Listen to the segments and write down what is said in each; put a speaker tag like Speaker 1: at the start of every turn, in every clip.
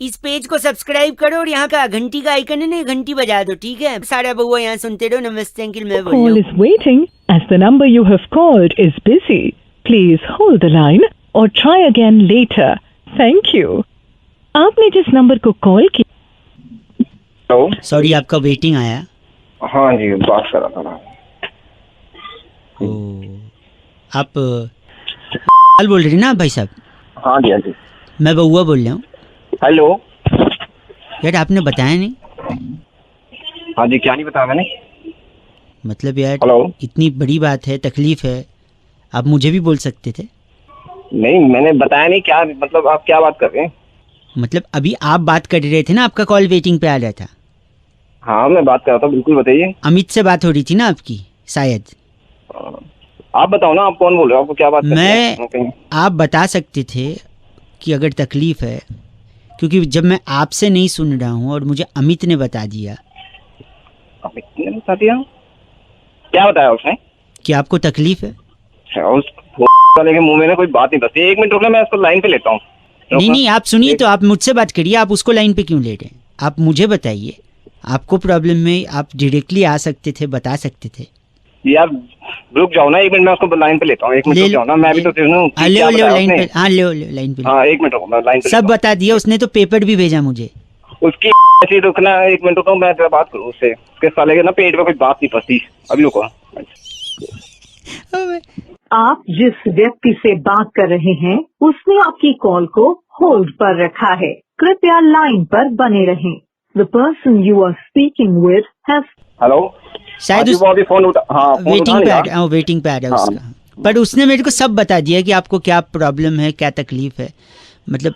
Speaker 1: इस पेज को सब्सक्राइब करो और यहाँ का घंटी का आइकन है ना, घंटी बजा दो, ठीक है? सारा बउआ यहाँ सुनते रहो। नमस्ते अंकिल, मैं बोल रहा
Speaker 2: Call
Speaker 1: हूँ।
Speaker 2: is waiting as the number you have called is busy. Please hold the line or try again later. Thank you. आपने जिस नंबर को कॉल किया।
Speaker 3: हेलो।
Speaker 1: सॉरी, आपका वेटिंग आया।
Speaker 3: हाँ जी, बात कर रहा था मैं।
Speaker 1: आप बोल रहे हैं ना भाई साहब?
Speaker 3: हाँ जी, हाँ जी।
Speaker 1: मैं बउआ बोल रहा हूँ।
Speaker 3: हेलो।
Speaker 1: यार आपने बताया नहीं।
Speaker 3: हाँ जी, क्या नहीं बताया मैंने?
Speaker 1: मतलब यार
Speaker 3: हेलो।
Speaker 1: इतनी बड़ी बात है, तकलीफ है, आप मुझे भी बोल सकते थे।
Speaker 3: नहीं, मैंने बताया नहीं। क्या मतलब, आप क्या बात कर रहे हैं?
Speaker 1: मतलब अभी आप बात कर रहे थे ना, आपका कॉल वेटिंग पे आ रहा था।
Speaker 3: हाँ, मैं बात कर रहा था, बिल्कुल बताइए।
Speaker 1: अमित से बात हो रही थी ना आपकी शायद।
Speaker 3: आप बताओ ना, आप कौन बोल रहे हो? आपको क्या बात करनी है?
Speaker 1: मैं आप बता सकते थे कि अगर तकलीफ है, क्योंकि जब मैं आपसे नहीं सुन रहा हूँ और मुझे अमित ने बता दिया।
Speaker 3: अमित ने बता दिया? क्या बताया उसने?
Speaker 1: कि आपको तकलीफ है।
Speaker 3: उस वाले के मुंह में ना कोई बात नहीं बसती। एक मिनट रुकना, मैं उसको लाइन पे लेता हूँ।
Speaker 1: नहीं, आप सुनिए तो, आप मुझसे बात करिए, आप उसको लाइन पे क्यों ले रहे हैं? आप मुझे बताइए, आपको प्रॉब्लम में आप डायरेक्टली आ सकते थे, बता सकते थे।
Speaker 3: यार रुक जाओ ना, एक मिनट, मैं उसको लाइन पे लेता हूँ। एक मिनट रुक जाओ ना, मैं भी तो सुनूं कि क्या बताया
Speaker 1: लाइन
Speaker 3: उसने।
Speaker 1: पे। हाँ ले लाइन पे।
Speaker 3: हाँ, एक मिनट रुको, मैं लाइन पे
Speaker 1: सब बता दिया उसने, तो पेपर भी भेजा मुझे
Speaker 3: उसकी। ऐसे ही रुकना, एक मिनट रुको, मैं जरा बात करूँ उससे। उसके साले के ना पेट में कोई बात नहीं फंसती। अभी रुको।
Speaker 4: आप जिस व्यक्ति से बात कर रहे हैं उसने आपकी कॉल को होल्ड पर रखा है। कृपया लाइन पर बने रहें। The person you are speaking with has।
Speaker 3: Hello.
Speaker 1: शायद
Speaker 3: वो अभी फोन उठा। हाँ, फोन उठा
Speaker 1: वेटिंग
Speaker 3: लिया।
Speaker 1: पे वेटिंग पे आ रहा है
Speaker 3: हाँ।
Speaker 1: उसका। पर उसने मेरे को सब बता दिया कि आपको क्या प्रॉब्लम है, क्या तकलीफ है। मतलब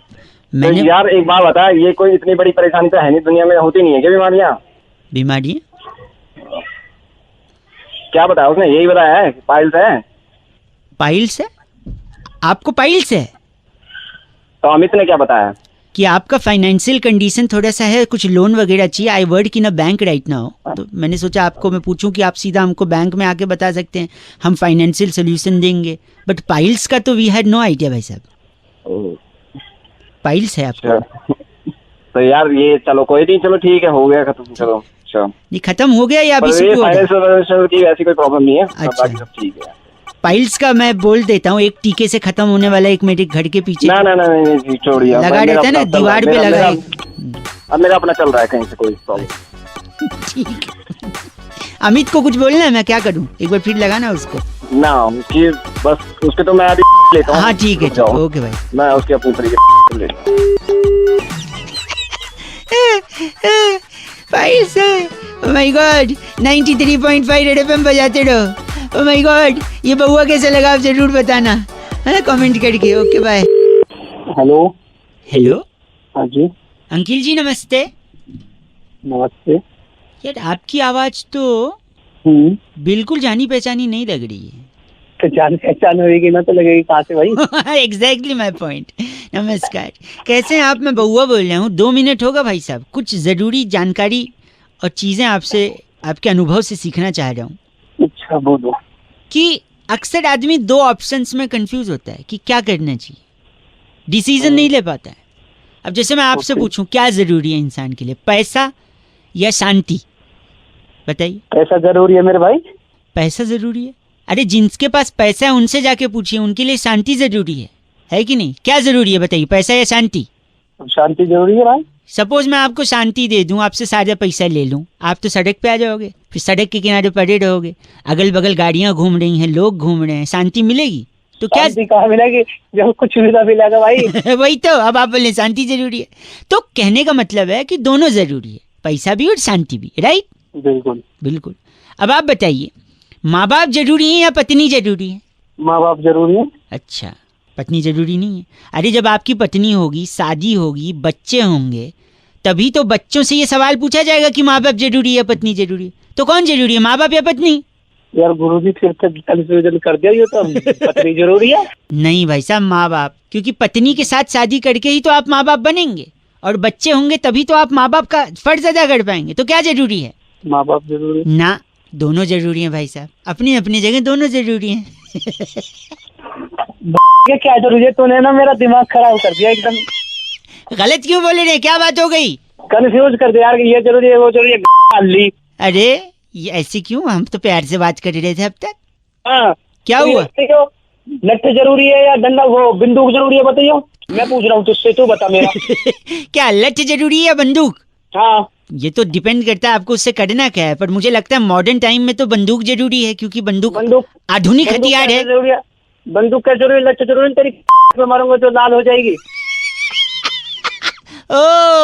Speaker 1: मैंने
Speaker 3: तो यार एक बात बता, ये कोई इतनी बड़ी परेशानी तो है नहीं, दुनिया में होती नहीं है क्या बीमारियाँ?
Speaker 1: बीमारी
Speaker 3: क्या बताया उसने? यही बताया है, पाइल्स है।
Speaker 1: पाइल्स है? आपको पाइल्स है?
Speaker 3: तो अमित ने क्या बताया?
Speaker 1: कि आपका फाइनेंशियल कंडीशन थोड़ा सा है, कुछ लोन वगैरह चाहिए। आई वर्ड की ना बैंक राइट ना हो, तो मैंने सोचा आपको मैं पूछूं कि आप सीधा हमको बैंक में आके बता सकते हैं, हम फाइनेंशियल सोल्यूशन देंगे। बट पाइल्स का तो वी हैड नो आइडिया भाई साहब। पाइल्स है आपको?
Speaker 3: तो यार ये चलो कोई नहीं, चलो ठीक है, हो गया खत्म। चलो अच्छा,
Speaker 1: नहीं खत्म हो गया या अभी
Speaker 3: पर
Speaker 1: शुरू
Speaker 3: ये
Speaker 1: हो रहा है?
Speaker 3: फाइनेंशियल की ऐसी कोई प्रॉब्लम नहीं है।
Speaker 1: अच्छा।
Speaker 3: बाकी सब ठीक है।
Speaker 1: पाइल्स का मैं बोल देता हूँ, एक टीके से खत्म होने वाला, एक मेरे घर के पीछे
Speaker 3: ना ना ना नहीं, छोड़िए।
Speaker 1: लगा रहता है ना, दीवार पे लगा।
Speaker 3: अब मेरा अपना चल रहा है, कहीं से कोई प्रॉब्लम।
Speaker 1: ठीक है। अमित को कुछ बोलना है, मैं क्या करूँ? एक बार फिर लगाना उसको
Speaker 3: ना, उसकी बस उसके तो मैं अभी लेता हूँ।
Speaker 1: हाँ ठीक है, ओके भाई।
Speaker 3: मैं उसके अपनी तरीके से लेता हूँ।
Speaker 1: पाइल्स है। Oh my God, 93.5 red FM बजाते रहो। ओह माय गॉड, ये बउआ कैसे लगा आप जरूर बताना है, कमेंट करके। Okay bye.
Speaker 3: हेलो।
Speaker 1: हेलो।
Speaker 3: हाँ जी,
Speaker 1: अंकिल जी नमस्ते।
Speaker 3: नमस्ते।
Speaker 1: यार आपकी आवाज तो बिल्कुल जानी पहचानी नहीं लग रही है।
Speaker 3: तो जान पहचान होगी ना, तो लगेगी कहाँ से भाई?
Speaker 1: Exactly my point. नमस्कार, कैसे हैं आप? मैं बउआ बोल रहा हूँ। 2 मिनट होगा भाई साहब? कुछ ज़रूरी जानकारी और चीज़ें आपसे, आपके अनुभव से सीखना चाह रहा हूँ।
Speaker 3: अच्छा बोलो।
Speaker 1: कि अक्सर आदमी 2 ऑप्शंस में कंफ्यूज होता है कि क्या करना चाहिए, डिसीजन नहीं ले पाता है। अब जैसे मैं आपसे पूछूं क्या ज़रूरी है इंसान के लिए, पैसा या शांति? बताइए।
Speaker 3: पैसा जरूरी है मेरे भाई।
Speaker 1: पैसा ज़रूरी है? अरे जिनके पास पैसा है उनसे जाके पूछिए, उनके लिए शांति ज़रूरी है कि नहीं? क्या ज़रूरी है बताइए, पैसा या शांति?
Speaker 3: शांति जरूरी है भाई।
Speaker 1: सपोज मैं आपको शांति दे दूं, आपसे सारा पैसा ले लूं, आप तो सड़क पे आ जाओगे, फिर सड़क के किनारे पड़े रहोगे, अगल बगल गाड़ियां घूम रही हैं, लोग घूम रहे हैं, शांति मिलेगी? तो क्या
Speaker 3: शांति कहाँ मिलेगी जब कुछ सुविधा मिलेगा भाई?
Speaker 1: वही तो, अब आप बोले शांति जरूरी है। तो कहने का मतलब है कि दोनों जरूरी है, पैसा भी और शांति भी, राइट?
Speaker 3: बिल्कुल
Speaker 1: बिल्कुल। अब आप बताइए, माँ बाप जरूरी है या पत्नी जरूरी है?
Speaker 3: माँ बाप जरूरी है।
Speaker 1: अच्छा, पत्नी जरूरी नहीं है? अरे जब आपकी पत्नी होगी, शादी होगी, बच्चे होंगे, तभी तो बच्चों से ये सवाल पूछा जाएगा कि माँ बाप जरूरी है, पत्नी जरूरी है। तो कौन जरूरी है, माँ बाप या पत्नी?
Speaker 3: यार गुरुजी फिर तो कंफ्यूजन कर दिया, ये तो पत्नी जरूरी है।
Speaker 1: नहीं भाई साहब, माँ बाप, क्योंकि पत्नी के साथ शादी करके ही तो आप माँ बाप बनेंगे, और बच्चे होंगे तभी तो आप माँ बाप का फर्ज अदा कर पाएंगे। तो क्या जरूरी है?
Speaker 3: माँ बाप जरूरी है
Speaker 1: ना, दोनों जरूरी हैं भाई साहब, अपनी अपनी जगह दोनों जरूरी हैं।
Speaker 3: ये क्या जरूरी है? तूने ना मेरा दिमाग खराब कर दिया एकदम।
Speaker 1: गलत क्यों बोले रहे, क्या बात हो गई?
Speaker 3: कंफ्यूज कर दे यार कि ये जरूरी है वो जरूरी है अल्ली।
Speaker 1: अरे ये ऐसे क्यों, हम तो प्यार से बात कर रहे थे अब तक।
Speaker 3: हाँ
Speaker 1: क्या
Speaker 3: तो
Speaker 1: हुआ?
Speaker 3: ये लठ जरूरी है या डंडा वो बंदूक जरूरी है बताइयो, मैं पूछ रहा हूँ तुझसे, तू बता मेरा।
Speaker 1: क्या लठ जरूरी है या बंदूक?
Speaker 3: हाँ
Speaker 1: ये तो डिपेंड करता है आपको उससे करना क्या है, पर मुझे लगता है मॉडर्न टाइम में तो बंदूक जरूरी है, क्योंकि बंदूक आधुनिक हथियार है।
Speaker 3: जरूरी है, बंदूक का जरूरी, लठ जरूरी, तेरी पे मारूंगा तो लाल हो जाएगी।
Speaker 1: ओ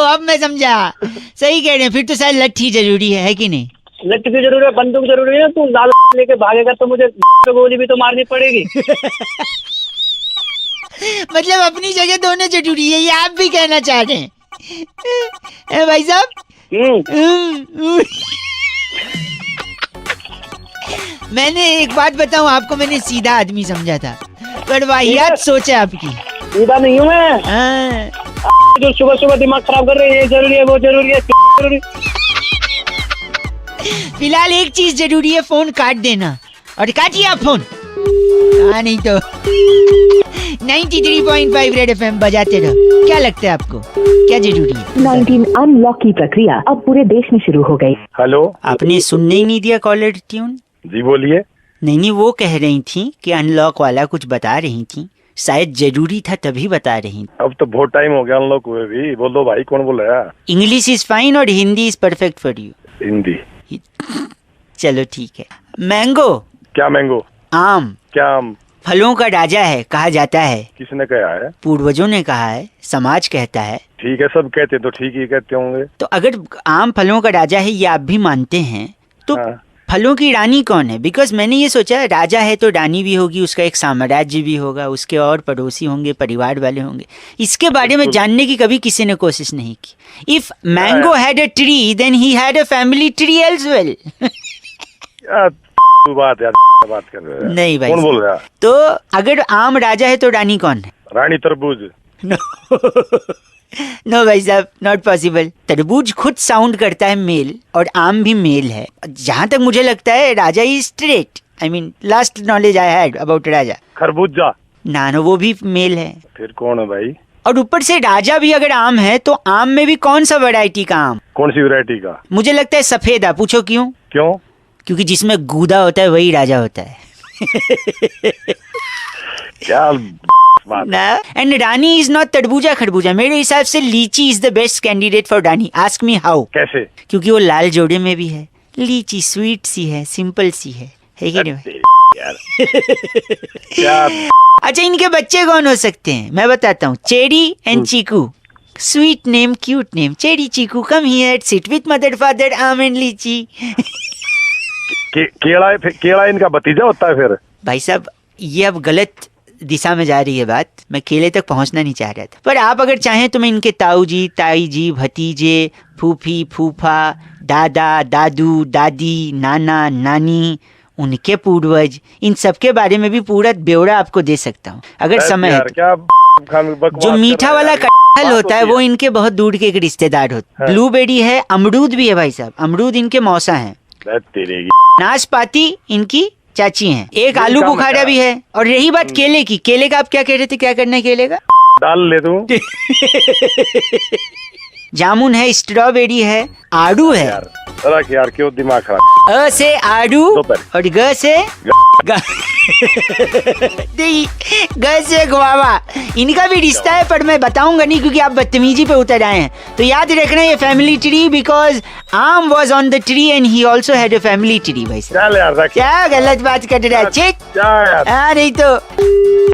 Speaker 1: अब मैं समझा, सही कह रहे हैं, फिर तो शायद लठ ही जरूरी है कि नहीं?
Speaker 3: लठ की जरूरी है, बंदूक जरूरी है, तू लाल लेके भागेगा तो मुझे गोली भी तो मारनी पड़ेगी।
Speaker 1: मतलब अपनी जगह दोनों जरूरी है, ये आप भी कहना चाह रहे हैं? भाई साहब मैंने एक बात बताऊं आपको, मैंने सीधा आदमी समझा था, पर वाहियात सोच है आपकी।
Speaker 3: सीधा नहीं हूँ मैं,
Speaker 1: हाँ।
Speaker 3: जो सुबह सुबह दिमाग खराब कर रहे हैं, ये जरूरी है वो जरूरी है जरूरी।
Speaker 1: फिलहाल एक चीज जरूरी है, फोन काट देना, और काटिए आप फोन। हाँ नहीं तो 93.5 रेड एफएम बजाते रहो। क्या लगता है आपको, क्या जरूरी है?
Speaker 2: 19 अनलॉक की प्रक्रिया अब पूरे देश में शुरू हो गई।
Speaker 5: हेलो,
Speaker 1: आपने सुनने ही नहीं दिया कॉलर ट्यून?
Speaker 5: जी बोलिए।
Speaker 1: नहीं वो कह रही थी कि अनलॉक वाला कुछ बता रही थी, शायद जरूरी था तभी बता रही।
Speaker 5: अब तो बहुत टाइम हो गया अनलॉक हुए भी। बोलो भाई, कौन बोल रहा है?
Speaker 1: इंग्लिश इज फाइन और Hindi is perfect for you.
Speaker 5: Hindi.
Speaker 1: चलो ठीक है। मैंगो।
Speaker 5: क्या मैंगो?
Speaker 1: आम।
Speaker 5: क्या आम?
Speaker 1: फलों का राजा है कहा जाता है।
Speaker 5: किसने कहा है?
Speaker 1: पूर्वजों ने कहा है, समाज कहता है।
Speaker 5: ठीक है, सब कहते तो ठीक ही कहते होंगे।
Speaker 1: तो अगर आम फलों का राजा है, ये आप भी मानते हैं, तो
Speaker 5: हाँ।
Speaker 1: फलों की रानी कौन है? बिकॉज मैंने ये सोचा, राजा है तो रानी भी होगी, उसका एक साम्राज्य भी होगा, उसके और पड़ोसी होंगे, परिवार वाले होंगे। इसके बारे में जानने की कभी किसी ने कोशिश नहीं की। If mango had a tree then he had a family tree as well.
Speaker 5: बात यार, बात कर रहे हैं।
Speaker 1: नहीं भाई,
Speaker 5: कौन बोल रहा है?
Speaker 1: तो अगर आम राजा है तो रानी कौन है?
Speaker 5: रानी तरबूज।
Speaker 1: नो भाई साहब, नॉट पॉसिबल। तरबूज खुद साउंड करता है मेल, और आम भी मेल है। जहां तक मुझे लगता है Raja is straight. I mean last knowledge I had about Raja.
Speaker 5: खरबूजा।
Speaker 1: नानो वो भी मेल है।
Speaker 5: फिर कौन है भाई?
Speaker 1: और ऊपर से राजा भी अगर आम है, तो आम में भी कौन सा वैरायटी का आम?
Speaker 5: कौन सी वैरायटी का?
Speaker 1: मुझे लगता है सफेदा। पूछो क्यों?
Speaker 5: क्यों?
Speaker 1: क्योंकि जिसमें गूदा होता है वही राजा होता है।
Speaker 5: क्या बात?
Speaker 1: ना, एंड रानी इज नॉट तरबूजा खरबूजा। मेरे हिसाब से लीची is the best candidate for Rani. Ask me how.
Speaker 5: कैसे?
Speaker 1: क्योंकि वो लाल जोड़े में भी है। लीची स्वीट सी है, सिंपल सी है कि नहीं?
Speaker 5: यार क्या?
Speaker 1: अच्छा, इनके बच्चे कौन हो सकते हैं? मैं बताता हूँ। Cherry and Chikoo. Sweet name, cute name. Cherry Chikoo, come here, sit with mother father, आम एंड लीची।
Speaker 5: केला इनका भतीजा होता है फिर?
Speaker 1: भाई साहब, ये अब गलत दिशा में जा रही है बात। मैं केले तक पहुंचना नहीं चाह रहा था, पर आप अगर चाहें तो मैं इनके ताऊ जी, ताई जी, भतीजे, फूफी, फूफा, दादा, दादू, दादी, नाना, नानी, उनके पूर्वज, इन सब के बारे में भी पूरा ब्यौरा आपको दे सकता हूँ अगर समय है तो।
Speaker 5: क्या
Speaker 1: जो मीठा वाला कटहल होता है वो इनके बहुत दूर के एक रिश्तेदार होते हैं। ब्लूबेरी है, अमरूद भी है भाई साहब। अमरूद इनके मौसा हैं। नाशपाती इनकी चाची हैं। एक आलू बुखारा भी है। और रही बात केले की, केले का आप क्या कह रहे थे? क्या करना है केले का?
Speaker 5: डाल ले तू।
Speaker 1: जामुन है, स्ट्रॉबेरी है, आड़ू है।
Speaker 5: रख यार, क्यों दिमाग खराब?
Speaker 1: अ से आड़ू और ग से ग से गुआवा। इनका भी रिश्ता है, पर मैं बताऊंगा नहीं क्योंकि आप बदतमीजी पे उतर आए हैं। तो याद रखना ये फैमिली ट्री, बिकॉज आम was on the tree and he also had a family tree. भाई
Speaker 5: चल यार,
Speaker 1: क्या गलत बात कर रहा है? चेक
Speaker 5: यार।
Speaker 1: हाँ नहीं तो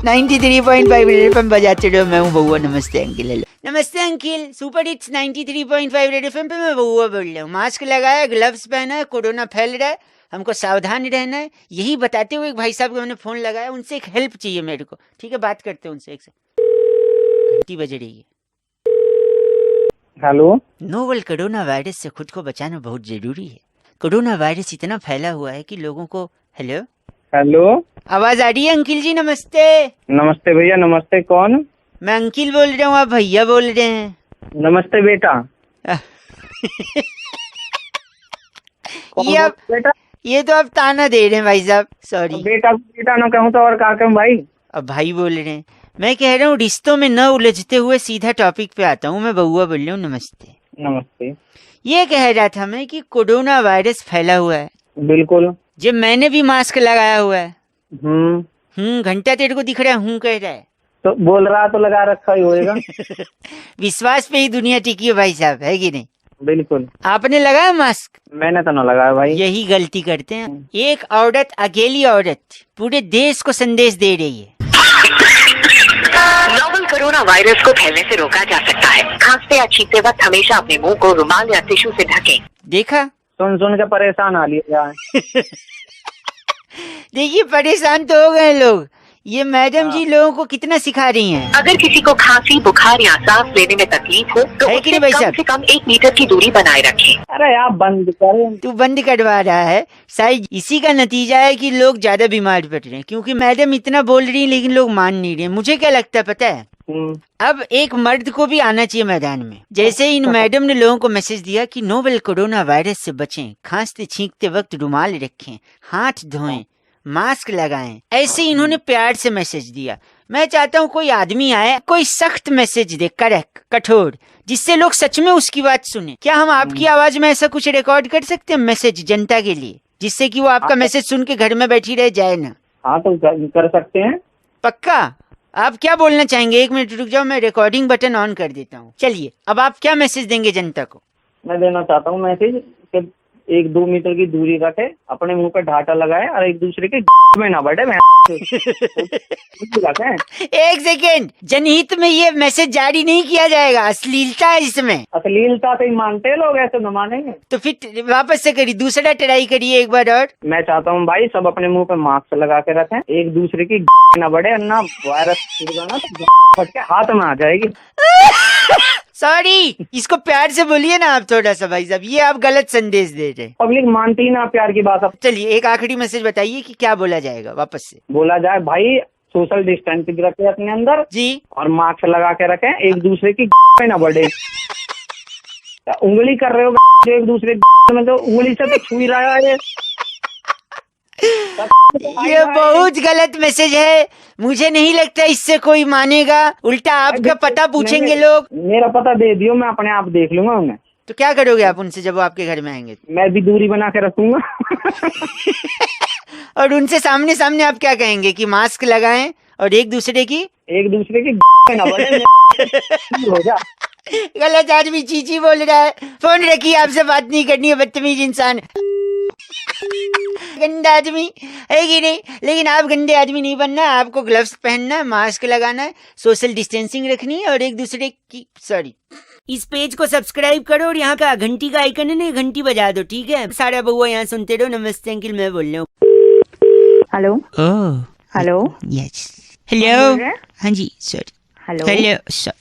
Speaker 1: 93.5 रेड एफएम बजाते रहो। मैं हूँ बउआ। नमस्ते अंकिल। हेलो नमस्ते uncle. Super hits 93.5 red FM पे मैं बउआ बोल रहा हूँ। मास्क लगाया, ग्लव्स पहना है, कोरोना फैल रहा है, हमको सावधान रहना है। यही बताते हुए एक भाई साहब को मैंने फोन लगाया, उनसे एक हेल्प चाहिए मेरे को। ठीक है, बात करते हैं उनसे। एक से घंटी बज रही है।
Speaker 3: हेलो।
Speaker 1: नोवल कोरोना वायरस से खुद को बचाना बहुत जरूरी है। कोरोना वायरस इतना फैला हुआ है कि लोगों को। हेलो
Speaker 3: हेलो,
Speaker 1: आवाज आ रही है? अंकिल जी नमस्ते।
Speaker 3: नमस्ते भैया। नमस्ते, कौन?
Speaker 1: मैं अंकिल बोल रहा हूँ, आप भैया बोल रहे हैं।
Speaker 3: नमस्ते बेटा।
Speaker 1: बेटा, ये तो आप ताना दे रहे हैं भाई साहब। सॉरी
Speaker 3: बेटा, बेटा ना कहूँ तो और क्या कहूँ भाई?
Speaker 1: अब भाई बोल रहे हैं। मैं कह रहा हूँ रिश्तों में न उलझते हुए सीधा टॉपिक पे आता हूँ। मैं बउआ बोल रहा हूँ। नमस्ते।
Speaker 3: नमस्ते।
Speaker 1: ये कह रहा था मैं कि कोरोना वायरस फैला हुआ है।
Speaker 3: बिल्कुल।
Speaker 1: जब मैंने भी मास्क लगाया हुआ है। घंटा तेरे को दिख रहा है? हूँ कह रहा है
Speaker 3: तो बोल रहा तो लगा रखा ही होएगा।
Speaker 1: विश्वास पे ही दुनिया टिकी है भाई साहब, है कि नहीं?
Speaker 3: बिल्कुल।
Speaker 1: आपने लगाया मास्क?
Speaker 3: मैंने तो ना लगाया भाई।
Speaker 1: यही गलती करते हैं। एक औरत, अकेली औरत, पूरे देश को संदेश दे रही है।
Speaker 6: नोवेल कोरोना वायरस को फैलने से रोका जा सकता है। खांसते या छींकते वक्त हमेशा अपने मुंह को रुमाल या टिश्यू से ढकें।
Speaker 1: देखा?
Speaker 3: सुन के परेशान आ लिया।
Speaker 1: देखिए परेशान तो हो गए लोग। ये मैडम जी लोगों को कितना सिखा रही हैं।
Speaker 6: अगर किसी को खांसी, बुखार या सांस लेने में तकलीफ हो तो
Speaker 1: है कि
Speaker 6: उससे
Speaker 1: नहीं भाई
Speaker 6: कम
Speaker 1: साहब?
Speaker 6: से कम 1 मीटर की दूरी बनाए रखें।
Speaker 3: अरे आप बंद करें।
Speaker 1: तू बंद करवा रहा है, शायद इसी का नतीजा है कि लोग ज्यादा बीमार पड़ रहे हैं, क्योंकि मैडम इतना बोल रही है लेकिन लोग मान नहीं रहे। मुझे क्या लगता है पता है? अब एक मर्द को भी आना चाहिए मैदान में। जैसे इन मैडम ने लोगों को मैसेज दिया कि नोवेल कोरोना वायरस से बचें, खांसते छींकते वक्त रुमाल रखें, हाथ धोएं, मास्क लगाएं, ऐसे इन्होंने प्यार से मैसेज दिया। मैं चाहता हूँ कोई आदमी आए, कोई सख्त मैसेज दे, कड़क, कठोर, जिससे लोग सच में उसकी बात सुने। क्या हम आपकी आवाज में ऐसा कुछ रिकॉर्ड कर सकते हैं मैसेज जनता के लिए, जिससे कि वो आपका मैसेज सुन के घर में बैठी रह जाए ना?
Speaker 3: हाँ तो कर सकते हैं।
Speaker 1: पक्का? आप क्या बोलना चाहेंगे? 1 मिनट रुक जाओ, मैं रिकॉर्डिंग बटन ऑन कर देता हूँ। चलिए, अब आप क्या मैसेज देंगे जनता को?
Speaker 3: मैं देना चाहता हूँ मैसेज कि 1-2 मीटर की दूरी रखे, अपने मुंह पे ढाटा लगाए और एक दूसरे के में ना बढ़े।
Speaker 1: एक सेकेंड, जनहित में ये मैसेज जारी नहीं किया जाएगा, अश्लीलता है इसमें।
Speaker 3: अश्लीलता तो ही मानते लोग, ऐसे न मानेंगे।
Speaker 1: तो फिर वापस से करिए, दूसरा ट्राई करिए एक बार और।
Speaker 3: मैं चाहता हूँ भाई सब अपने मुंह पे मास्क लगा के रखें, एक दूसरे की ना बढ़े, ना वायरस फट के हाथ में आ जाएगी।
Speaker 1: सॉरी, इसको प्यार से बोलिए ना आप थोड़ा सा भाई साहब, ये आप गलत संदेश दे रहे हैं।
Speaker 3: पब्लिक मानती ही ना प्यार की बात। अब
Speaker 1: चलिए एक आखिरी मैसेज बताइए कि क्या बोला जाएगा वापस से।
Speaker 3: बोला जाए भाई सोशल डिस्टेंसिंग रखें अपने अंदर
Speaker 1: जी,
Speaker 3: और मास्क लगा के रखें, एक दूसरे की में ना बढ़े। उंगली कर रहे हो जो एक दूसरे में, तो उंगली से तो छू ही रहा है
Speaker 1: ये बहुत गलत मैसेज है। मुझे नहीं लगता इससे कोई मानेगा, उल्टा आपका पता पूछेंगे लोग।
Speaker 3: मेरा पता दे दियो, मैं अपने आप देख लूंगा उन्हें।
Speaker 1: तो क्या करोगे आप उनसे जब वो आपके घर में आएंगे?
Speaker 3: मैं भी दूरी बना के रखूंगा।
Speaker 1: और उनसे सामने सामने आप क्या कहेंगे कि मास्क लगाएं और एक दूसरे की
Speaker 3: ना बढ़े। हो जा।
Speaker 1: गलत आदमी चीची बोल रहा है। फोन रखिए, आपसे बात नहीं करनी है, बदतमीज इंसान, गंदा आदमी है कि नहीं? लेकिन आप गंदे आदमी नहीं बनना, आपको ग्लव्स पहनना है, मास्क लगाना है, सोशल डिस्टेंसिंग रखनी है और एक दूसरे की इस पेज को सब्सक्राइब करो और यहाँ का घंटी का आइकन है ना, घंटी बजा दो, ठीक है? सारा बउआ यहाँ सुनते रहो। नमस्ते अंकिल, मैं बोल रहा हूँ।
Speaker 7: हेलो
Speaker 1: ओह
Speaker 7: हेलो
Speaker 1: यस,
Speaker 7: बोल
Speaker 1: हेलो।
Speaker 7: रहे हैं?
Speaker 1: हाँ जी सॉरी,
Speaker 7: हेलो
Speaker 1: हेलो।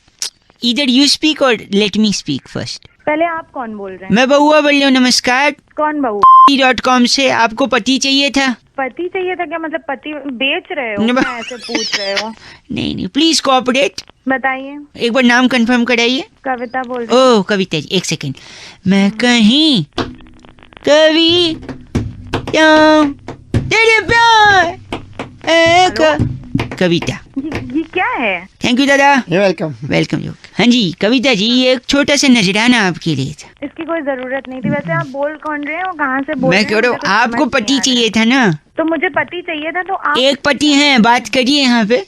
Speaker 1: इधर यू स्पीक और लेट मी स्पीक फर्स्ट।
Speaker 7: पहले आप कौन बोल रहे हैं?
Speaker 1: मैं बउआ बोल रहा हूँ। नमस्कार।
Speaker 7: कौन बहू?
Speaker 1: .com से। आपको पति चाहिए था?
Speaker 7: पति चाहिए था क्या? मतलब पति बेच रहे हो?
Speaker 1: नहीं,
Speaker 7: क्या ऐसे पूछ रहे हो?
Speaker 1: नहीं प्लीज कोऑपरेट।
Speaker 7: बताइए।
Speaker 1: एक बार नाम कंफर्म कराइए।
Speaker 7: कविता बोल रही हूँ।
Speaker 1: ओह कविता जी, एक सेकंड। मैं कहीं कभी क्यों तेरे प्यार कविता।
Speaker 7: ये क्या है?
Speaker 1: थैंक यू दादा।
Speaker 8: वेलकम।
Speaker 1: वेलकम। हाँ जी कविता जी, ये एक छोटा सा नजराना आपके लिए था।
Speaker 7: इसकी कोई जरूरत नहीं थी। वैसे आप बोल कौन रहे हैं और कहाँ से बोल रहे
Speaker 1: मैं
Speaker 7: हैं?
Speaker 1: कह रहा हूँ
Speaker 7: मुझे कुछ
Speaker 1: आपको
Speaker 7: समझ नहीं
Speaker 1: पति
Speaker 7: आ रहा।
Speaker 1: चाहिए था ना?
Speaker 7: तो मुझे पति चाहिए था, तो आप
Speaker 1: एक पति हैं, बात करिए यहाँ पे।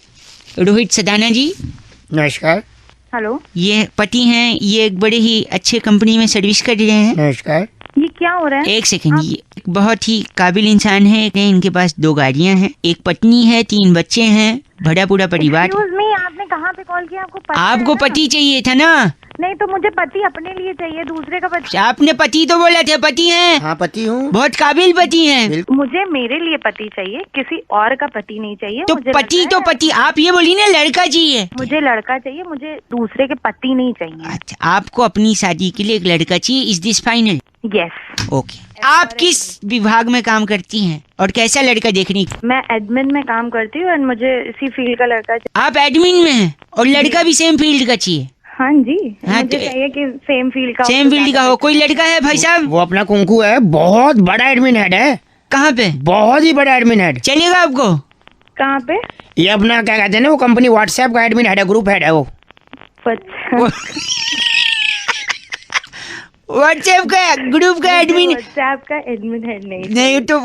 Speaker 1: रोहित सदाना जी।
Speaker 8: नमस्कार।
Speaker 7: हेलो,
Speaker 1: ये पति हैं, ये एक बड़े ही अच्छे कंपनी में सर्विस कर रहे हैं।
Speaker 8: नमस्कार।
Speaker 7: ये क्या हो रहा है?
Speaker 1: एक सेकंड, ये बहुत ही काबिल इंसान है। इनके पास 2 गाड़ियां हैं, एक पत्नी है, 3 बच्चे हैं, भरा पूरा परिवार।
Speaker 7: Excuse me, आपने कहाँ पे कॉल किया? आपको पता
Speaker 1: आपको
Speaker 7: है ना?
Speaker 1: पति चाहिए था ना?
Speaker 7: नहीं, तो मुझे पति अपने लिए चाहिए, दूसरे का पति।
Speaker 1: आपने पति तो बोला था, पति हैं,
Speaker 8: हाँ पति हूँ।
Speaker 1: बहुत काबिल पति हैं।
Speaker 7: मुझे मेरे लिए पति चाहिए, किसी और का पति नहीं चाहिए।
Speaker 1: तो
Speaker 7: मुझे
Speaker 1: पति
Speaker 7: लगता
Speaker 1: तो
Speaker 7: है-
Speaker 1: पति, आप ये बोली ना लड़का चाहिए।
Speaker 7: मुझे लड़का चाहिए, मुझे दूसरे के पति नहीं चाहिए।
Speaker 1: अच्छा, आपको अपनी शादी के लिए एक लड़का चाहिए। Is this final?
Speaker 7: Yes.
Speaker 1: Okay. आप किस विभाग में काम करती हैं और कैसा लड़का देखने?
Speaker 7: मैं एडमिन में काम करती हूँ और मुझे इसी फील्ड का लड़का चाहिए।
Speaker 1: आप एडमिन में हैं और लड़का भी सेम फील्ड का चाहिए?
Speaker 7: हाँ जी,
Speaker 1: हाँ,
Speaker 7: मुझे
Speaker 1: तो-
Speaker 7: चाहिए कि सेम फील्ड का हो,
Speaker 1: सेम
Speaker 7: तो
Speaker 1: फील्ड का
Speaker 7: ज्यादा
Speaker 1: हो। कोई लड़का है भाई साहब?
Speaker 8: वो अपना कुंकू है, बहुत बड़ा एडमिन हेड है,
Speaker 1: कहाँ पे?
Speaker 8: बहुत ही बड़ा एडमिन हेड।
Speaker 1: चलेगा आपको?
Speaker 7: कहाँ पे?
Speaker 8: ये अपना क्या कहते हैं ना, वो कंपनी व्हाट्सएप का एडमिन हेड है, ग्रुप हेड है वो।
Speaker 7: अच्छा,
Speaker 1: व्हाट्सएप का ग्रुप का एडमिन
Speaker 7: व्हाट्सएप का एडमिन है नहीं।
Speaker 1: नहीं तो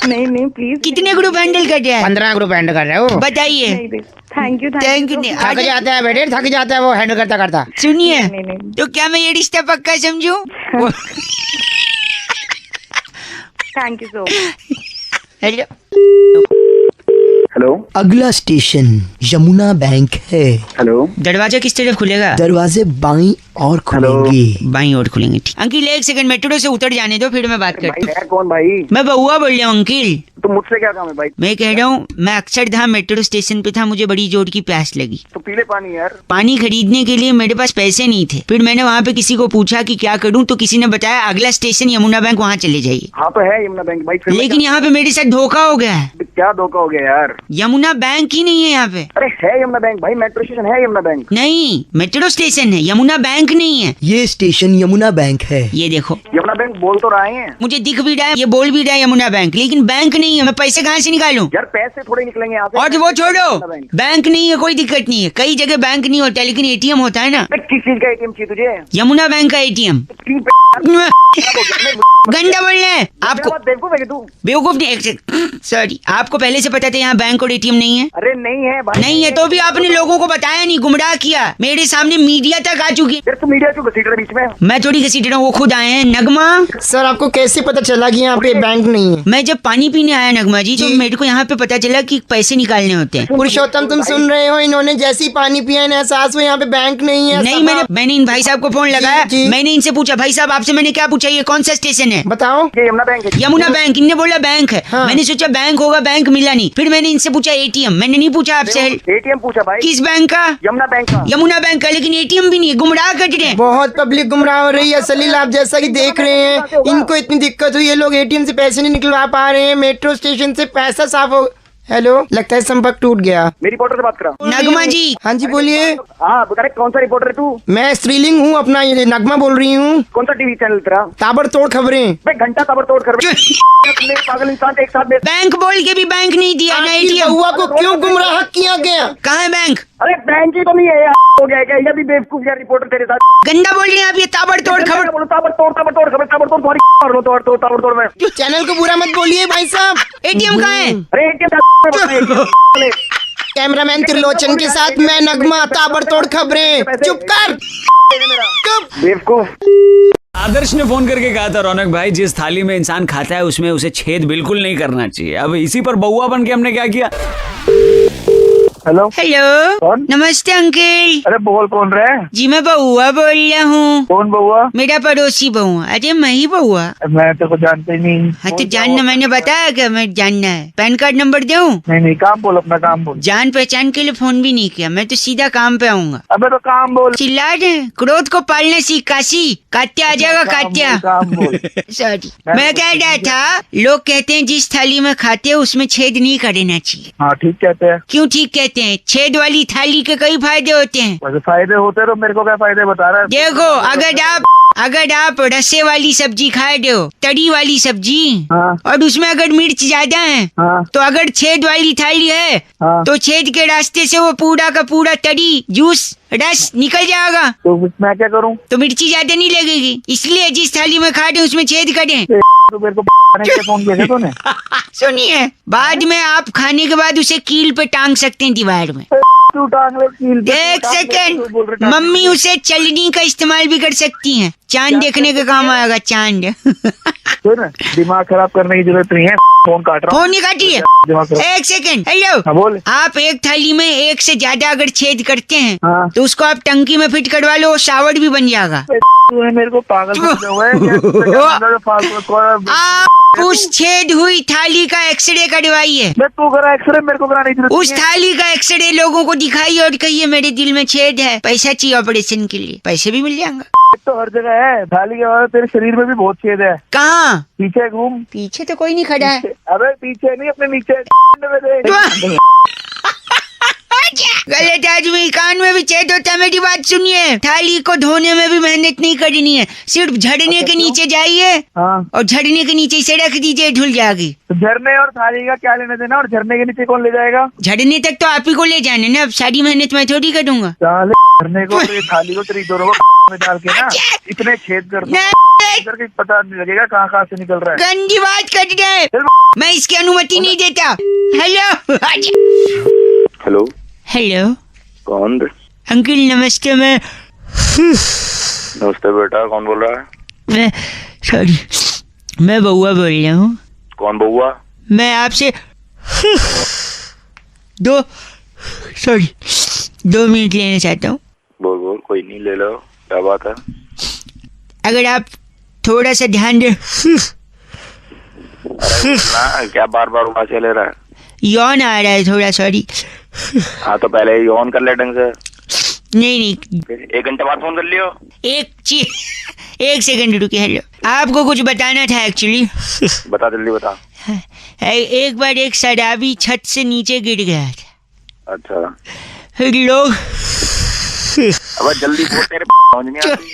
Speaker 7: नहीं प्लीज।
Speaker 1: कितने ग्रुप हैंडल कर रहा है?
Speaker 8: 15 ग्रुप हैंडल कर रहे हो।
Speaker 1: बताइए।
Speaker 7: Thank you
Speaker 1: thank you.
Speaker 8: थक जाता है बेटे, थक जाता है वो हैंडल करता करता।
Speaker 1: सुनिए,
Speaker 7: नहीं।
Speaker 1: तो क्या मैं ये रिश्ता पक्का समझूं?
Speaker 7: Thank you so much.
Speaker 1: Hello,
Speaker 9: hello,
Speaker 10: अगला स्टेशन यमुना बैंक है।
Speaker 9: हेलो,
Speaker 1: दरवाजा किस तरफ खुलेगा?
Speaker 10: दरवाजे बाईं और खुलेंगे।
Speaker 1: बाईं ओर खुलेंगे, ठीक। अंकिल एक सेकंड, मेट्रो से उतर जाने दो, फिर मैं बात करता हूँ।
Speaker 9: भाई है कौन भाई?
Speaker 1: मैं बउआ बोल रहा हूँ अंकिल।
Speaker 9: तो मुझसे क्या काम है भाई?
Speaker 1: मैं कह रहा हूँ, मैं अक्षरधाम मेट्रो स्टेशन पे था, मुझे बड़ी जोर की प्यास लगी।
Speaker 9: तो पीले पानी यार।
Speaker 1: पानी खरीदने के लिए मेरे पास पैसे नहीं थे। फिर मैंने वहाँ पे किसी को पूछा कि क्या करूँ, तो किसी ने बताया अगला स्टेशन यमुना बैंक, वहाँ चले जाइए।
Speaker 9: हाँ तो है यमुना बैंक भाई। फिर
Speaker 1: लेकिन यहाँ पे मेरे साथ धोखा हो गया है।
Speaker 9: क्या धोखा हो गया यार?
Speaker 1: यमुना बैंक ही नहीं है यहाँ पे।
Speaker 9: अरे है यमुना बैंक भाई, मेट्रो स्टेशन है यमुना बैंक।
Speaker 1: नहीं, मेट्रो स्टेशन है, यमुना बैंक नहीं है।
Speaker 10: ये स्टेशन यमुना बैंक है।
Speaker 1: ये देखो,
Speaker 9: यमुना बैंक बोल तो रहे हैं।
Speaker 1: मुझे दिख भी रहा है, ये बोल भी रहा है यमुना बैंक, लेकिन बैंक नहीं है। मैं पैसे कहाँ से निकालूं?
Speaker 9: यार पैसे थोड़े निकलेंगे यहाँ से।
Speaker 1: और वो छोड़ो,
Speaker 9: यमुना बैंक।
Speaker 1: बैंक नहीं है, कोई दिक्कत नहीं है। कई जगह बैंक नहीं होता, लेकिन एटीएम होता है ना।
Speaker 9: अरे किस चीज का एटीएम चाहिए तुझे?
Speaker 1: यमुना बैंक का एटीएम। गंदा बोल रहे हैं आपको।
Speaker 9: बेवकूफ है तू?
Speaker 1: बेवकूफ नहीं, सॉरी, आपको पहले से पता था यहाँ बैंक और एटीएम नहीं है?
Speaker 9: अरे नहीं है भाई।
Speaker 1: नहीं है तो भी आपने लोगों को बताया नहीं, गुमराह किया। मेरे सामने मीडिया तक आ चुकी है।
Speaker 9: फिर तू मीडिया क्यों घसीट रहा है बीच में?
Speaker 1: मैं थोड़ी घसीट रहा हूँ, वो खुद आए हैं। नगमा,
Speaker 8: सर आपको कैसे पता चला कि यहाँ पे बैंक नहीं है?
Speaker 1: मैं जब पानी पीने आया नगमा जी, तो मेरे को यहाँ पे पता चला कि पैसे निकालने होते हैं।
Speaker 8: पुरुषोत्तम तुम सुन रहे हो, इन्होंने जैसे ही पानी पिया है एहसास हुआ यहाँ पे बैंक नहीं है।
Speaker 1: नहीं, मैंने इन भाई साहब को फोन लगाया। मैंने इनसे पूछा, भाई साहब आपसे मैंने क्या पूछा, ये कौन सा स्टेशन है?
Speaker 8: बताओ।
Speaker 9: ये यमुना बैंक है।
Speaker 1: यमुना बैंक। इनने बोला बैंक है।
Speaker 8: हाँ।
Speaker 1: मैंने सोचा बैंक होगा, बैंक मिला नहीं। फिर मैंने इनसे पूछा एटीएम, मैंने नहीं पूछा आपसे।
Speaker 9: एटीएम पूछा भाई।
Speaker 1: किस बैंक का?
Speaker 9: यमुना बैंक का।
Speaker 1: यमुना बैंक का, लेकिन एटीएम भी नहीं है। गुमराह कर रहे हैं।
Speaker 8: बहुत पब्लिक गुमराह हो रही है सलील, आप जैसा कि देख रहे हैं इनको इतनी दिक्कत हुई है, लोग एटीएम से पैसे नहीं निकलवा पा रहे हैं, मेट्रो स्टेशन से पैसा साफ हो। हेलो, लगता है संपर्क टूट गया।
Speaker 9: मेरी रिपोर्टर से बात करा।
Speaker 1: नगमा जी।
Speaker 8: हाँ जी बोलिए।
Speaker 9: हाँ बता रहे, कौन सा रिपोर्टर है तू?
Speaker 8: मैं स्त्रीलिंग हूँ, अपना ये नगमा बोल रही हूँ।
Speaker 9: कौन सा टीवी चैनल तेरा?
Speaker 8: ताबड़तोड़ खबरें।
Speaker 9: भाई घंटा ताबड़तोड़ खबरें। पागल इंसान एक साथ
Speaker 1: बैंक बोल के भी बैंक नहीं दिया ना एटीएम।
Speaker 8: हुआ को क्यों गुमराह किया गया?
Speaker 1: कहाँ है बैंक?
Speaker 9: अरे बैंक ही तो नहीं है यार, हो गया क्या? ये भी बेवकूफ यार रिपोर्टर तेरे साथ।
Speaker 1: गंदा बोल रहे हैं आप, ये ताबड़तोड़ खबर।
Speaker 9: ताबड़तोड़ ताबड़तोड़ तुम्हारी ताबड़तोड़ में।
Speaker 8: चैनल को बुरा मत बोलिए भाई साहब।
Speaker 1: एटीएम कहाँ है?
Speaker 9: अरे एटीएम
Speaker 8: कैमरामैन त्रिलोचन के साथ मैं नगमा, ताबड़तोड़ खबरें। चुप कर, चुप।
Speaker 9: बेवकूफ।
Speaker 11: आदर्श ने फोन करके कहा था, रौनक भाई जिस थाली में इंसान खाता है उसमें उसे छेद बिल्कुल नहीं करना चाहिए। अब इसी पर बउआ बन के हमने क्या किया।
Speaker 9: हेलो
Speaker 1: हेलो,
Speaker 9: कौन?
Speaker 1: नमस्ते अंकल।
Speaker 9: अरे बोल, कौन रहे?
Speaker 1: जी मैं बउआ बोल रहा हूँ।
Speaker 9: कौन बउआ?
Speaker 1: मेरा पड़ोसी बउआ। अरे मैं ही बउआ।
Speaker 9: मैं तो को जानते ही नहीं।
Speaker 1: हाँ तो जानना, मैंने बताया क्या मैं जानना है। पैन कार्ड नंबर दूं?
Speaker 9: नहीं काम बोल, अपना काम बोल।
Speaker 1: जान पहचान के लिए फोन भी नहीं किया, मैं तो सीधा काम पे आऊंगा।
Speaker 9: अबे तो काम बोल।
Speaker 1: चिल्ला रहे, क्रोध को पालना सीख काशी। कात्या आ जाएगा, कात्या।
Speaker 9: काम बोल।
Speaker 1: सॉरी, मैं कह रहा था, लोग कहते हैं जिस थाली में खाते हैं उसमें छेद नहीं करना चाहिए।
Speaker 9: हाँ ठीक कहते हैं।
Speaker 1: क्यों ठीक कहते हैं? छेद वाली थाली के कई फायदे होते हैं।
Speaker 9: वैसे फायदे होते तो मेरे को क्या फायदे बता रहा है?
Speaker 1: देखो, अगर आप रसे वाली सब्जी खाए हो, तरी वाली सब्जी,
Speaker 9: हाँ।
Speaker 1: और उसमें अगर मिर्च ज्यादा है,
Speaker 9: हाँ।
Speaker 1: तो अगर छेद वाली थाली है,
Speaker 9: हाँ।
Speaker 1: तो छेद के रास्ते से वो पूरा का पूरा तरी जूस रस निकल जाएगा।
Speaker 9: तो मैं क्या करूँ?
Speaker 1: तो मिर्ची ज्यादा नहीं लगेगी। इसलिए जिस थाली में खा रहे उसमें छेद करें।
Speaker 9: तो मेरे को फोन किया तूने?
Speaker 1: सुनिए, बाद में आप खाने के बाद उसे कील पे टांग सकते हैं, दीवार में। एक सेकंड, मम्मी उसे चलनी का इस्तेमाल भी कर सकती हैं। चांद देखने के काम आएगा, चांद।
Speaker 9: दिमाग खराब करने की जरूरत नहीं है, फोन काट रहा हूँ।
Speaker 1: फोन नहीं काटिए, एक सेकंड। हेलो,
Speaker 9: बोल।
Speaker 1: आप एक थाली में एक से ज्यादा अगर छेद करते हैं,
Speaker 9: हाँ।
Speaker 1: तो उसको आप टंकी में फिट करवा लो, शावर भी बन जाएगा।
Speaker 9: तूने मेरे को पागल समझा हुआ है।
Speaker 1: आप उस छेद हुई थाली का एक्सरे करवाइए।
Speaker 9: तू करा एक्सरे, मेरे को कराने की जरूरत
Speaker 1: उस थाली का एक्सरे लोगों को दिखाइए और कहिए मेरे दिल में छेद है, पैसा चाहिए ऑपरेशन के लिए। पैसे भी मिल जाएंगे।
Speaker 9: तो हर जगह है थाली के बाद, तेरे शरीर में भी बहुत छेद है।
Speaker 1: कहाँ?
Speaker 9: पीछे घूम।
Speaker 1: पीछे तो कोई नहीं खड़ा है।
Speaker 9: अबे पीछे नहीं, अपने नीचे में देख।
Speaker 1: गलत आदमी, कान में भी छेद होता है। मेरी बात सुनिए, थाली को धोने में भी मेहनत नहीं करनी है, सिर्फ झड़ने के नीचे जाइए और झड़ने के नीचे से रख दीजिए, धुल जाएगी।
Speaker 9: तो झरने और थाली का क्या लेना देना, और झरने के नीचे कौन ले जाएगा?
Speaker 1: झड़ने तक तो आप ही को ले जाना ना, अब सारी मेहनत मैं थोड़ी करूंगा।
Speaker 9: झरने को तो थाली को तेरी दोनों को में डाल के ना इतने छेद कर करके पता नहीं लगेगा कहाँ कहाँ से निकल रहा है।
Speaker 1: गंदी बात कर रहे हैं, मैं इसकी अनुमति नहीं देता। हेलो
Speaker 5: हेलो
Speaker 1: हेलो,
Speaker 5: कौन?
Speaker 1: अंकल नमस्ते।
Speaker 5: नमस्ते बेटा, कौन बोल रहा है?
Speaker 1: मैं बउआ बोल रहा हूँ।
Speaker 5: कौन बउआ?
Speaker 1: मैं आपसे 2 मिनट लेना चाहता हूँ।
Speaker 5: बोल बोल, कोई नहीं, ले लो, क्या बात है?
Speaker 1: अगर आप थोड़ा सा ध्यान दे।
Speaker 5: ना क्या बार बार उबासे ले रहा है?
Speaker 1: यौन आ रहा है थोड़ा, सॉरी।
Speaker 5: हाँ तो पहले यौन कर ले ढंग से।
Speaker 1: नहीं,
Speaker 5: फिर 1 घंटे बाद फोन कर लियो।
Speaker 1: एक सेकंड रुकिए। हेलो, आपको कुछ बताना था एक्चुअली।
Speaker 5: बता, जल्दी बता।
Speaker 1: एक बार एक शराबी छत से नीचे गिर गया था।
Speaker 5: अच्छा,
Speaker 1: फिर लोग
Speaker 5: अब जल्दी बोल, तेरे समझ नहीं आती।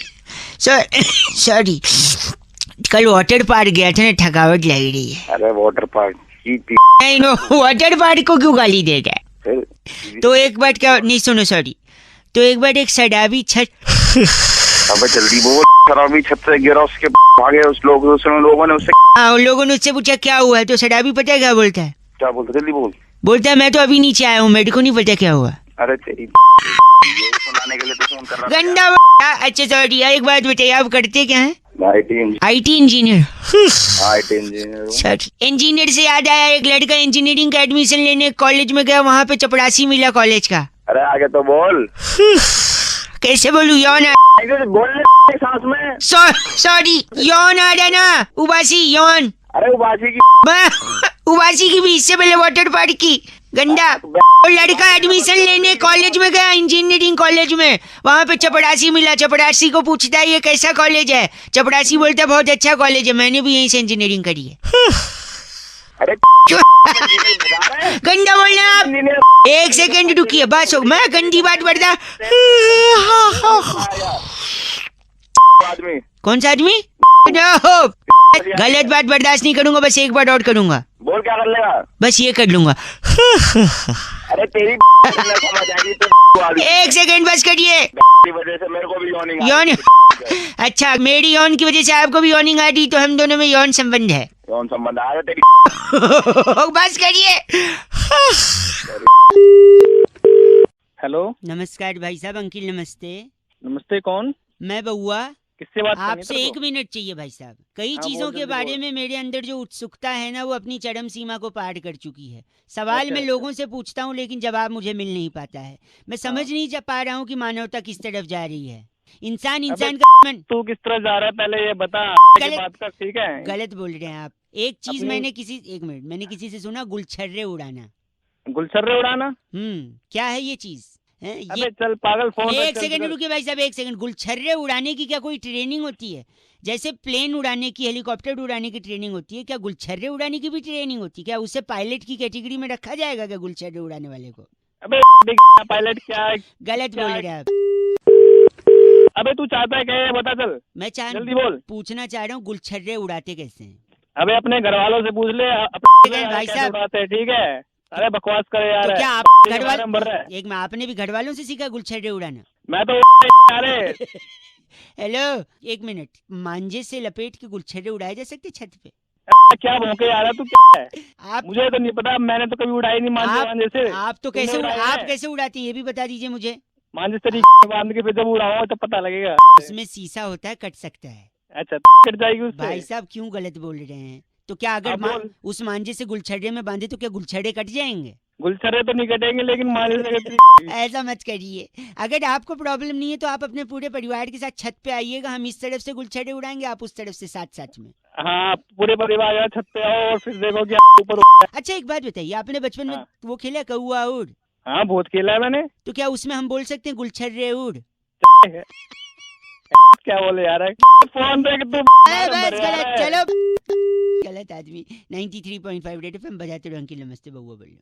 Speaker 1: सॉरी, कल वाटर पार्क गया था ना, थकावट लग रही है।
Speaker 5: अरे वाटर पार्क
Speaker 1: नहीं, नो, वाटर पार्क को क्यों गाली दे रहा है? तो एक बार क्या, नहीं सुनो, सॉरी। तो एक बार एक शराबी छत,
Speaker 5: अबे जल्दी बोल। शराबी छत से गिरा, उसके भागे उस लोगों ने उससे।
Speaker 1: हाँ, उन लोगों ने उससे पूछा क्या हुआ है, तो शराबी पता है क्या बोलता है?
Speaker 5: क्या बोलते? जल्दी बोल।
Speaker 1: बोलता है मैं तो अभी नीचे आया हूँ, मेरे को नहीं पता क्या हुआ।
Speaker 5: अरे तेरी ये सुनाने के लिए तो फोन कर रहा
Speaker 1: गंदा। अच्छा सॉरी, एक बात बताइए, आप करते क्या हैं?
Speaker 5: IT
Speaker 1: engineer.
Speaker 5: इंजीनियर।
Speaker 1: इंजीनियर से याद आया, एक लड़का इंजीनियरिंग का एडमिशन लेने कॉलेज में गया, वहाँ पे चपरासी मिला कॉलेज का।
Speaker 5: अरे आगे तो बोल।
Speaker 1: कैसे बोलूं? यौन
Speaker 5: बोल सांस में।
Speaker 1: सॉरी, यौन आ रहा ना, उबासी यौन।
Speaker 5: अरे
Speaker 1: उबासी की भी इससे पहले वाटर पार्क की। गंदा। वो लड़का एडमिशन लेने कॉलेज में गया, इंजीनियरिंग कॉलेज में, वहाँ पे चपरासी मिला। चपरासी को पूछता है ये कैसा कॉलेज है? चपरासी बोलता है बहुत अच्छा कॉलेज है, मैंने भी यहीं से इंजीनियरिंग करी है।
Speaker 5: अरे
Speaker 1: गंदा बोलना आप। 1 सेकंड रुकिए, बस हो, मैं गंदी बात बढ़ता।
Speaker 5: आदमी।
Speaker 1: कौन सा आदमी? गलत बात बर्दाश्त नहीं करूंगा, बस एक बार और करूंगा।
Speaker 5: बोल, क्या कर लेगा?
Speaker 1: बस ये कर लूंगा।
Speaker 5: अरे तेरी समझ आएगी तो।
Speaker 1: 1 सेकंड बस करिए।
Speaker 5: वजह से मेरे को भी
Speaker 1: यौन। अच्छा, मेरी यौन की वजह से आपको भी यौनिंग आ रही, तो हम दोनों में यौन संबंध है।
Speaker 5: यौन संबंध आ रहा तेरी।
Speaker 1: बस करिए।
Speaker 9: हेलो,
Speaker 1: नमस्कार भाई साहब। अंकिल नमस्ते।
Speaker 9: नमस्ते, कौन?
Speaker 1: मैं बउआ।
Speaker 9: किससे बात करनी है
Speaker 1: आपसे
Speaker 9: तेरे
Speaker 1: 1 मिनट चाहिए भाई साहब। कई
Speaker 9: हाँ,
Speaker 1: चीजों
Speaker 9: बोल,
Speaker 1: के
Speaker 9: जल्दी
Speaker 1: बारे
Speaker 9: बोल।
Speaker 1: में मेरे अंदर जो उत्सुकता है ना, वो अपनी चरम सीमा को पार कर चुकी है। सवाल
Speaker 9: अच्छा,
Speaker 1: मैं
Speaker 9: अच्छा।
Speaker 1: लोगों से पूछता हूँ, लेकिन जवाब मुझे मिल नहीं पाता है। मैं समझ नहीं पा रहा हूँ कि मानवता किस तरफ जा रही है। इंसान का
Speaker 9: तू किस तरह जा रहा है, पहले ये बता।
Speaker 1: गलत-
Speaker 9: बात कर, ठीक है?
Speaker 1: गलत बोल रहे हैं आप। एक चीज
Speaker 9: अपनी-
Speaker 1: मैंने किसी 1 मिनट, मैंने किसी से सुना, गुलछर्रे उड़ाना।
Speaker 9: गुलछर्रे उड़ाना?
Speaker 1: क्या है ये चीज?
Speaker 9: अबे चल पागल, फोन रख,
Speaker 1: 1
Speaker 9: चल,
Speaker 1: सेकंड
Speaker 9: चल।
Speaker 1: रुकिए भाई साहब, 1 सेकंड। गुलछर्रे उड़ाने की क्या कोई ट्रेनिंग होती है? जैसे प्लेन उड़ाने की, हेलीकॉप्टर उड़ाने की ट्रेनिंग होती है, क्या गुलछर्रे उड़ाने की भी ट्रेनिंग होती है? क्या उसे पायलट की कैटेगरी में रखा जाएगा क्या, गुलछर्रे उड़ाने वाले को?
Speaker 9: अबे पायलट क्या है?
Speaker 1: गलत बोल रहे हैं आप।
Speaker 9: अबे तू चाहता है क्या ये बता, चल
Speaker 1: मैं
Speaker 9: जल्दी बोल।
Speaker 1: पूछना चाह रहा हूँ, गुलछर्रे उड़ाते कैसे हैं?
Speaker 9: अबे अपने घर वालों से पूछ ले,
Speaker 1: भाई साहब।
Speaker 9: उड़ाते हैं, ठीक है? अरे बकवास करे यार।
Speaker 1: तो क्या आप घर वाले, एक में आपने भी घर वालों से सीखा गुलछर्रे उड़ाना?
Speaker 9: मैं तो अरे
Speaker 1: हेलो, 1 मिनट। मांझे से लपेट के गुलछर्रे उड़ाए जा सकते छत पे?
Speaker 9: क्या भौंके आ रहा तू, क्या है?
Speaker 1: आप,
Speaker 9: मुझे तो नहीं पता, मैंने तो कभी उड़ाई नहीं मांझे से।
Speaker 1: आप तो
Speaker 9: तूने
Speaker 1: कैसे
Speaker 9: उड़ाया
Speaker 1: आप
Speaker 9: है?
Speaker 1: कैसे उड़ाते हैं ये भी बता दीजिए मुझे।
Speaker 9: मांझे से बांध के फिर जब उड़ाऊंगा तो पता लगेगा।
Speaker 1: उसमें शीशा होता है, कट सकता है।
Speaker 9: अच्छा, कट जाएगी उससे?
Speaker 1: भाई साहब क्यों गलत बोल रहे हैं? तो क्या अगर
Speaker 9: हाँ, बोल।
Speaker 1: उस मांझे से गुलछर्रे में बांधे तो क्या गुलछर्रे कट जाएंगे?
Speaker 9: गुलछर्रे तो नहीं कटेंगे, लेकिन मांझे से
Speaker 1: ऐसा मत करिए। अगर आपको प्रॉब्लम नहीं है तो आप अपने पूरे परिवार के साथ छत पे आइएगा, हम इस तरफ से गुलछर्रे उड़ाएंगे, आप उस तरफ से साथ साथ में।
Speaker 9: हाँ, पूरे परिवार यार छत पे आओ और फिर देखो कि ऊपर।
Speaker 1: अच्छा एक बात बताइए, आपने बचपन में
Speaker 9: हाँ।
Speaker 1: वो खेला कौआ उड़?
Speaker 9: हाँ, बहुत खेला है मैंने।
Speaker 1: तो क्या उसमें हम बोल सकते हैं गुलछर्रे उड़?
Speaker 9: क्या बोले यार, फोन देख तू।
Speaker 1: बस गलत, चलो गलत आदमी। 93.5 रेड एफएम बजाते रहो। अंकिल नमस्ते, बउआ बोलो।